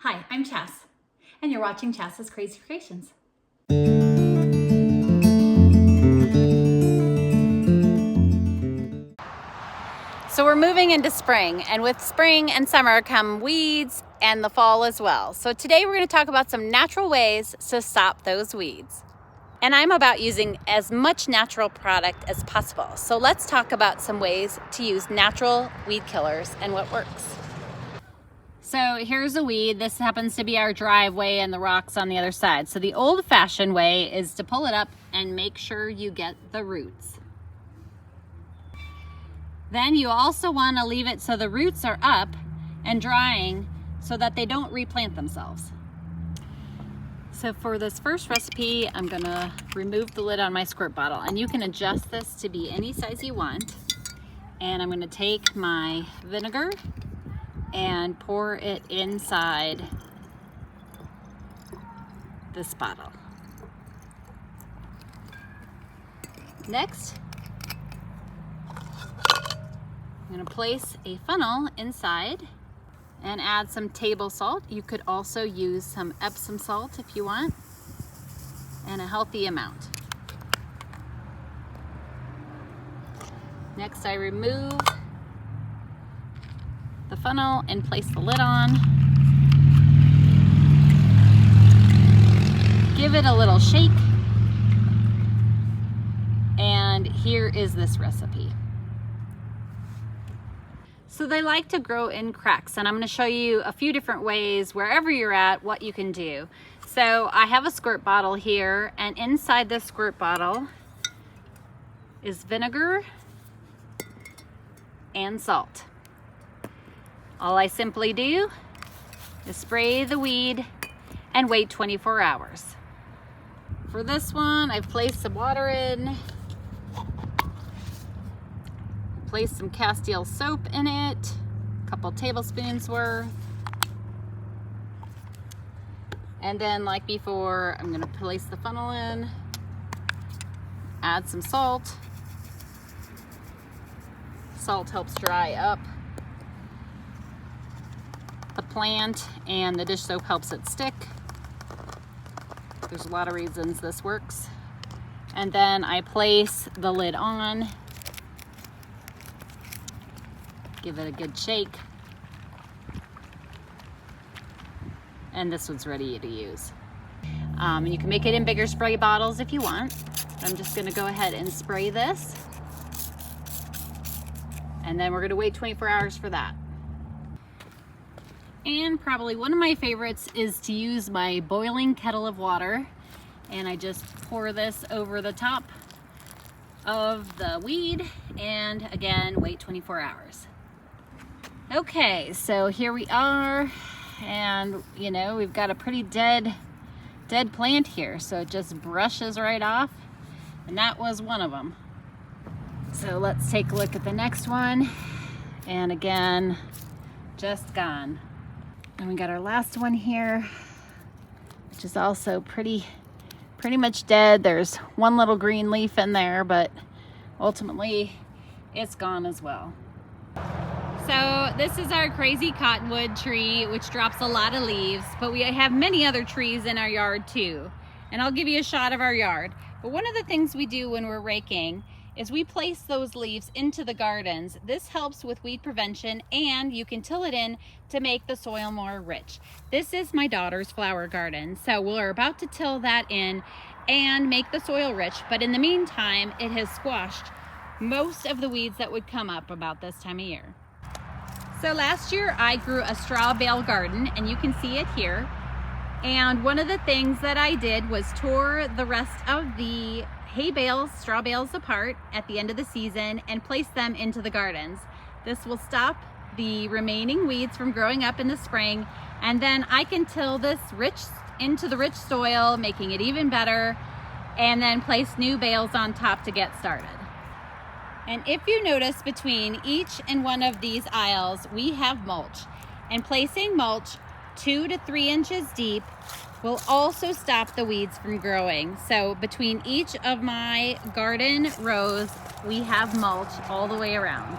Hi, I'm Chas, and you're watching Chas's Crazy Creations. So we're moving into spring, and with spring and summer come weeds and the fall as well. So today we're going to talk about some natural ways to stop those weeds. And I'm about using as much natural product as possible. So let's talk about some ways to use natural weed killers and what works. So here's a weed. This happens to be our driveway and the rocks on the other side. So the old-fashioned way is to pull it up and make sure you get the roots. Then you also want to leave it so the roots are up and drying so that they don't replant themselves. So for this first recipe, I'm gonna remove the lid on my squirt bottle, and you can adjust this to be any size you want. And I'm gonna take my vinegar and pour it inside this bottle. Next, I'm gonna place a funnel inside and add some table salt. You could also use some Epsom salt if you want, and a healthy amount. Next, I remove the funnel and place the lid on. Give it a little shake, and here is this recipe. So they like to grow in cracks, and I'm going to show you a few different ways, wherever you're at, what you can do. So I have a squirt bottle here, and inside this squirt bottle is vinegar and salt. All I simply do is spray the weed and wait 24 hours. For this one, I've placed some water in. Place some Castile soap in it, a couple tablespoons worth. And then, like before, I'm gonna place the funnel in, add some salt. Salt helps dry up the plant, and the dish soap helps it stick. There's a lot of reasons this works. And then I place the lid on. Give it a good shake. And this one's ready to use. You can make it in bigger spray bottles if you want. I'm just gonna go ahead and spray this. And then we're gonna wait 24 hours for that. And probably one of my favorites is to use my boiling kettle of water. And I just pour this over the top of the weed, and again, wait 24 hours. Okay, so here we are, and you know, we've got a pretty dead plant here, so it just brushes right off, and that was one of them. So let's take a look at the next one, and again, just gone. And we got our last one here, which is also pretty much dead. There's one little green leaf in there, but ultimately it's gone as well. So this is our crazy cottonwood tree, which drops a lot of leaves, but we have many other trees in our yard too. And I'll give you a shot of our yard. But one of the things we do when we're raking is we place those leaves into the gardens. This helps with weed prevention, and you can till it in to make the soil more rich. This is my daughter's flower garden, so we're about to till that in and make the soil rich. But in the meantime, it has squashed most of the weeds that would come up about this time of year. So last year I grew a straw bale garden, and you can see it here. And one of the things that I did was tore the rest of the hay bales, straw bales apart at the end of the season and place them into the gardens. This will stop the remaining weeds from growing up in the spring, and then I can till this into the rich soil, making it even better, and then place new bales on top to get started. And if you notice, between each and one of these aisles, we have mulch. And placing mulch 2 to 3 inches deep will also stop the weeds from growing. So between each of my garden rows, we have mulch all the way around.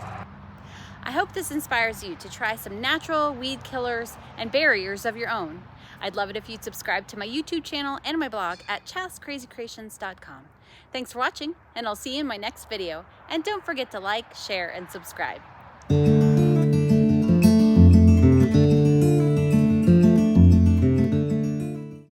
I hope this inspires you to try some natural weed killers and barriers of your own. I'd love it if you'd subscribe to my YouTube channel and my blog at chascrazycreations.com. Thanks for watching, and I'll see you in my next video. And don't forget to like, share, and subscribe.